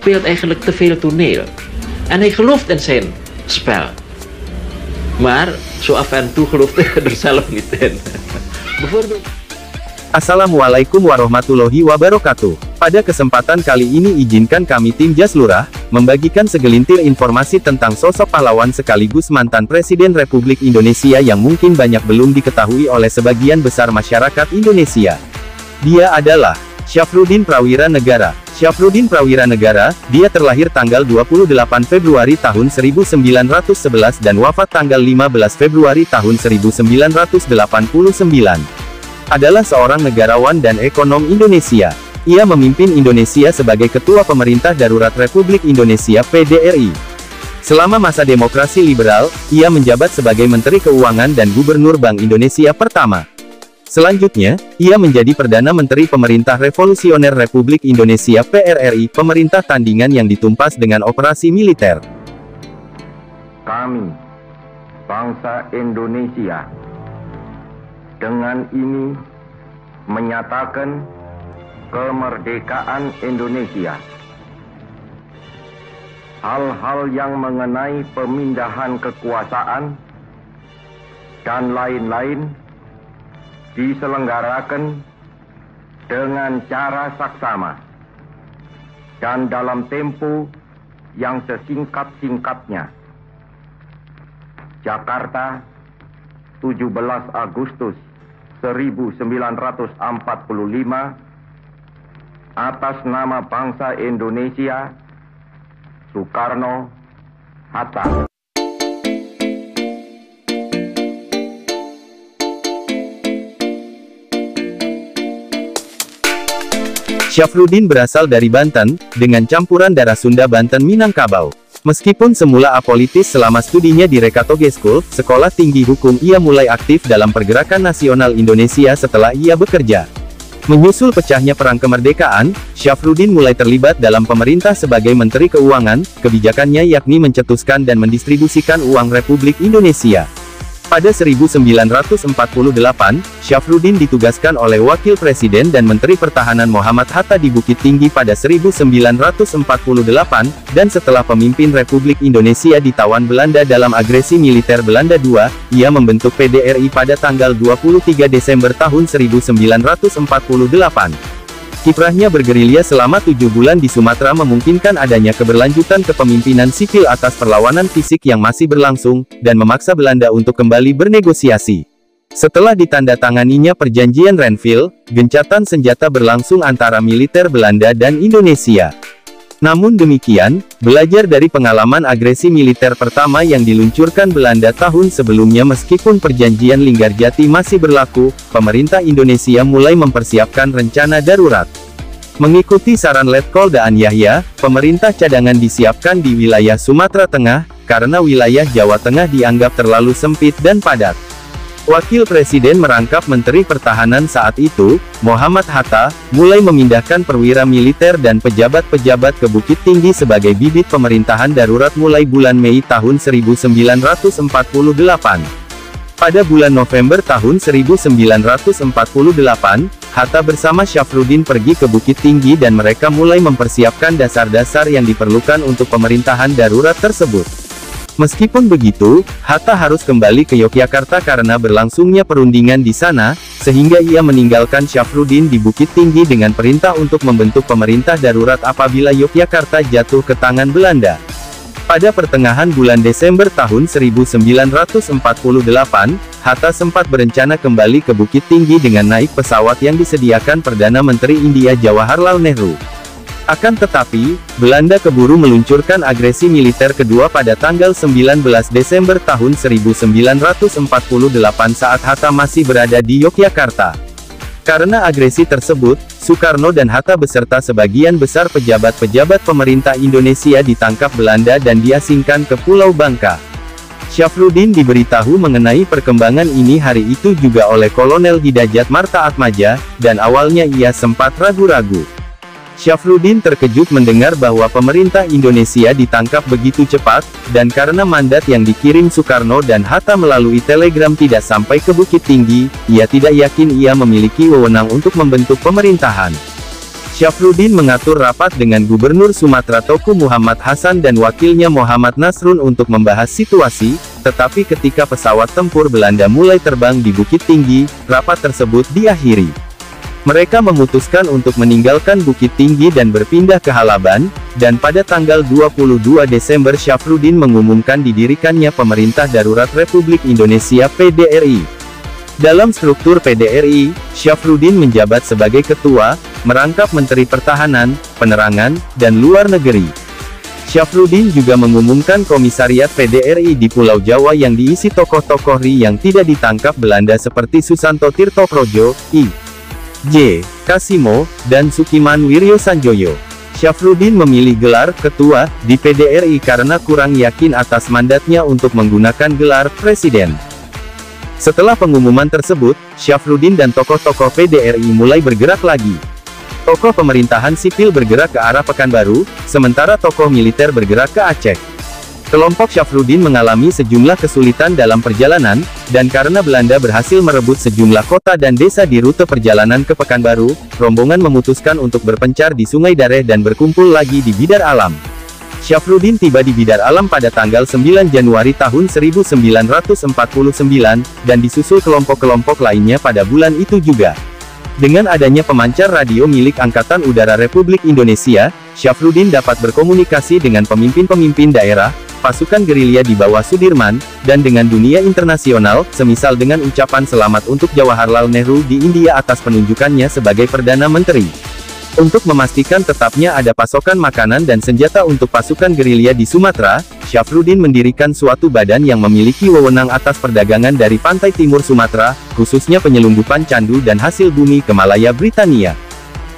speelt eigenlijk te veel toneel. En hij gelooft in zijn spel. Maar zo af en toe gelooft hij er zelf niet in. Bijvoorbeeld. Assalamualaikum warahmatullahi wabarakatuh. Pada kesempatan kali ini izinkan kami tim Jas Lurah, membagikan segelintir informasi tentang sosok pahlawan sekaligus mantan Presiden Republik Indonesia yang mungkin banyak belum diketahui oleh sebagian besar masyarakat Indonesia. Dia adalah Syafruddin Prawira Negara. Syafruddin Prawira Negara, dia terlahir tanggal 28 Februari tahun 1911 dan wafat tanggal 15 Februari tahun 1989. Adalah seorang negarawan dan ekonom Indonesia. Ia memimpin Indonesia sebagai Ketua Pemerintah Darurat Republik Indonesia (PDRI). Selama masa demokrasi liberal, ia menjabat sebagai Menteri Keuangan dan Gubernur Bank Indonesia pertama. Selanjutnya, ia menjadi Perdana Menteri Pemerintah Revolusioner Republik Indonesia (PRRI), pemerintah tandingan yang ditumpas dengan operasi militer. Kami, bangsa Indonesia, dengan ini menyatakan kemerdekaan Indonesia. Hal-hal yang mengenai pemindahan kekuasaan dan lain-lain diselenggarakan dengan cara saksama dan dalam tempo yang sesingkat-singkatnya. Jakarta, 17 Agustus 1945, atas nama bangsa Indonesia, Soekarno Hatta. Syafruddin berasal dari Banten, dengan campuran darah Sunda Banten Minangkabau. Meskipun semula apolitis selama studinya di Rekatoge School, sekolah tinggi hukum, ia mulai aktif dalam pergerakan nasional Indonesia setelah ia bekerja. Menyusul pecahnya Perang Kemerdekaan, Syafruddin mulai terlibat dalam pemerintah sebagai Menteri Keuangan. Kebijakannya yakni mencetuskan dan mendistribusikan uang Republik Indonesia. Pada 1948, Syafruddin ditugaskan oleh Wakil Presiden dan Menteri Pertahanan Muhammad Hatta di Bukit Tinggi pada 1948, dan setelah pemimpin Republik Indonesia ditawan Belanda dalam agresi militer Belanda II, ia membentuk PDRI pada tanggal 23 Desember tahun 1948. Kiprahnya bergerilya selama 7 bulan di Sumatera memungkinkan adanya keberlanjutan kepemimpinan sipil atas perlawanan fisik yang masih berlangsung, dan memaksa Belanda untuk kembali bernegosiasi. Setelah ditandatanganinya Perjanjian Renville, gencatan senjata berlangsung antara militer Belanda dan Indonesia. Namun demikian, belajar dari pengalaman agresi militer pertama yang diluncurkan Belanda tahun sebelumnya, meskipun Perjanjian Linggarjati masih berlaku, pemerintah Indonesia mulai mempersiapkan rencana darurat. Mengikuti saran Letkol Daan Yahya, pemerintah cadangan disiapkan di wilayah Sumatera Tengah, karena wilayah Jawa Tengah dianggap terlalu sempit dan padat. Wakil Presiden merangkap Menteri Pertahanan saat itu, Muhammad Hatta, mulai memindahkan perwira militer dan pejabat-pejabat ke Bukit Tinggi sebagai bibit pemerintahan darurat mulai bulan Mei tahun 1948. Pada bulan November tahun 1948, Hatta bersama Syafruddin pergi ke Bukit Tinggi dan mereka mulai mempersiapkan dasar-dasar yang diperlukan untuk pemerintahan darurat tersebut. Meskipun begitu, Hatta harus kembali ke Yogyakarta karena berlangsungnya perundingan di sana, sehingga ia meninggalkan Syafruddin di Bukit Tinggi dengan perintah untuk membentuk pemerintah darurat apabila Yogyakarta jatuh ke tangan Belanda. Pada pertengahan bulan Desember tahun 1948, Hatta sempat berencana kembali ke Bukit Tinggi dengan naik pesawat yang disediakan Perdana Menteri India Jawaharlal Nehru. Akan tetapi, Belanda keburu meluncurkan agresi militer kedua pada tanggal 19 Desember tahun 1948 saat Hatta masih berada di Yogyakarta. Karena agresi tersebut, Soekarno dan Hatta beserta sebagian besar pejabat-pejabat pemerintah Indonesia ditangkap Belanda dan diasingkan ke Pulau Bangka. Syafruddin diberitahu mengenai perkembangan ini hari itu juga oleh Kolonel Hidayat Marta Atmaja, dan awalnya ia sempat ragu-ragu. Syafruddin terkejut mendengar bahwa pemerintah Indonesia ditangkap begitu cepat, dan karena mandat yang dikirim Soekarno dan Hatta melalui telegram tidak sampai ke Bukit Tinggi, ia tidak yakin ia memiliki wewenang untuk membentuk pemerintahan. Syafruddin mengatur rapat dengan Gubernur Sumatera Teuku Muhammad Hasan dan wakilnya Muhammad Nasrun untuk membahas situasi, tetapi ketika pesawat tempur Belanda mulai terbang di Bukit Tinggi, rapat tersebut diakhiri. Mereka memutuskan untuk meninggalkan Bukit Tinggi dan berpindah ke Halaban, dan pada tanggal 22 Desember Syafruddin mengumumkan didirikannya Pemerintah Darurat Republik Indonesia (PDRI). Dalam struktur PDRI, Syafruddin menjabat sebagai Ketua, merangkap Menteri Pertahanan, Penerangan, dan Luar Negeri. Syafruddin juga mengumumkan Komisariat PDRI di Pulau Jawa yang diisi tokoh-tokoh RI yang tidak ditangkap Belanda seperti Susanto Tirtokrojo, I.J. Kasimo, dan Sukiman Wiryo Sanjoyo. Syafruddin memilih gelar Ketua di PDRI karena kurang yakin atas mandatnya untuk menggunakan gelar Presiden. Setelah pengumuman tersebut, Syafruddin dan tokoh-tokoh PDRI mulai bergerak lagi. Tokoh pemerintahan sipil bergerak ke arah Pekanbaru, sementara tokoh militer bergerak ke Aceh. Kelompok Syafruddin mengalami sejumlah kesulitan dalam perjalanan, dan karena Belanda berhasil merebut sejumlah kota dan desa di rute perjalanan ke Pekanbaru, rombongan memutuskan untuk berpencar di Sungai Dareh dan berkumpul lagi di Bidar Alam. Syafruddin tiba di Bidar Alam pada tanggal 9 Januari tahun 1949, dan disusul kelompok-kelompok lainnya pada bulan itu juga. Dengan adanya pemancar radio milik Angkatan Udara Republik Indonesia, Syafruddin dapat berkomunikasi dengan pemimpin-pemimpin daerah, pasukan gerilya di bawah Sudirman, dan dengan dunia internasional, semisal dengan ucapan selamat untuk Jawaharlal Nehru di India atas penunjukannya sebagai Perdana Menteri. Untuk memastikan tetapnya ada pasokan makanan dan senjata untuk pasukan gerilya di Sumatera, Syafruddin mendirikan suatu badan yang memiliki wewenang atas perdagangan dari pantai timur Sumatera, khususnya penyelundupan candu dan hasil bumi ke Malaya Britania.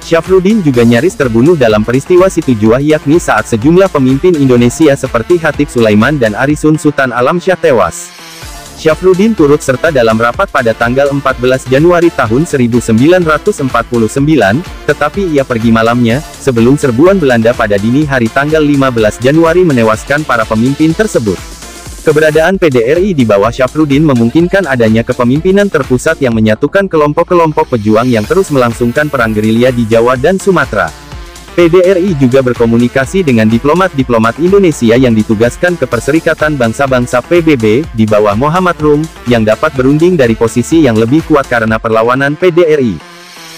Syafruddin juga nyaris terbunuh dalam peristiwa Situjuah, yakni saat sejumlah pemimpin Indonesia seperti Hatip Sulaiman dan Arisun Sultan Alamsyah tewas. Syafruddin turut serta dalam rapat pada tanggal 14 Januari tahun 1949, tetapi ia pergi malamnya, sebelum serbuan Belanda pada dini hari tanggal 15 Januari menewaskan para pemimpin tersebut. Keberadaan PDRI di bawah Syafruddin memungkinkan adanya kepemimpinan terpusat yang menyatukan kelompok-kelompok pejuang yang terus melangsungkan perang gerilya di Jawa dan Sumatera. PDRI juga berkomunikasi dengan diplomat-diplomat Indonesia yang ditugaskan ke Perserikatan Bangsa-Bangsa PBB, di bawah Muhammad Rum, yang dapat berunding dari posisi yang lebih kuat karena perlawanan PDRI.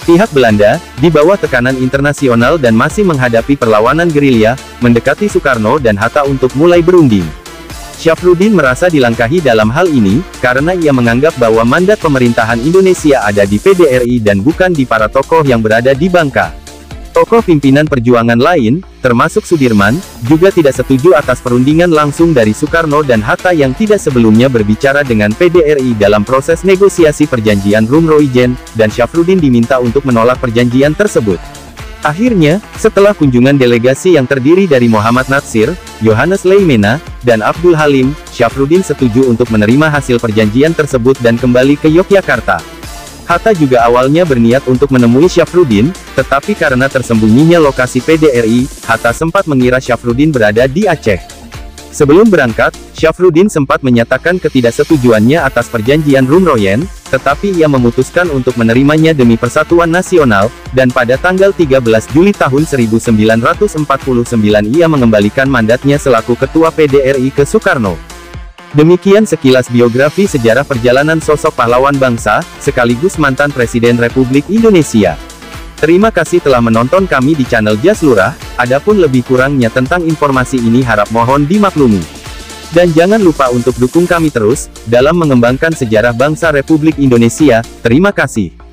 Pihak Belanda, di bawah tekanan internasional dan masih menghadapi perlawanan gerilya, mendekati Soekarno dan Hatta untuk mulai berunding. Syafruddin merasa dilangkahi dalam hal ini, karena ia menganggap bahwa mandat pemerintahan Indonesia ada di PDRI dan bukan di para tokoh yang berada di Bangka. Tokoh pimpinan perjuangan lain, termasuk Sudirman, juga tidak setuju atas perundingan langsung dari Soekarno dan Hatta yang tidak sebelumnya berbicara dengan PDRI dalam proses negosiasi perjanjian Rum-Roijen, dan Syafruddin diminta untuk menolak perjanjian tersebut. Akhirnya, setelah kunjungan delegasi yang terdiri dari Muhammad Natsir, Yohanes Leimena, dan Abdul Halim, Syafruddin setuju untuk menerima hasil perjanjian tersebut dan kembali ke Yogyakarta. Hatta juga awalnya berniat untuk menemui Syafruddin, tetapi karena tersembunyinya lokasi PDRI, Hatta sempat mengira Syafruddin berada di Aceh. Sebelum berangkat, Syafruddin sempat menyatakan ketidaksetujuannya atas perjanjian Rum-Royen, tetapi ia memutuskan untuk menerimanya demi persatuan nasional, dan pada tanggal 13 Juli tahun 1949 ia mengembalikan mandatnya selaku Ketua PDRI ke Soekarno. Demikian sekilas biografi sejarah perjalanan sosok pahlawan bangsa, sekaligus mantan Presiden Republik Indonesia. Terima kasih telah menonton kami di channel Jas Lurah, adapun lebih kurangnya tentang informasi ini harap mohon dimaklumi. Dan jangan lupa untuk dukung kami terus, dalam mengembangkan sejarah bangsa Republik Indonesia. Terima kasih.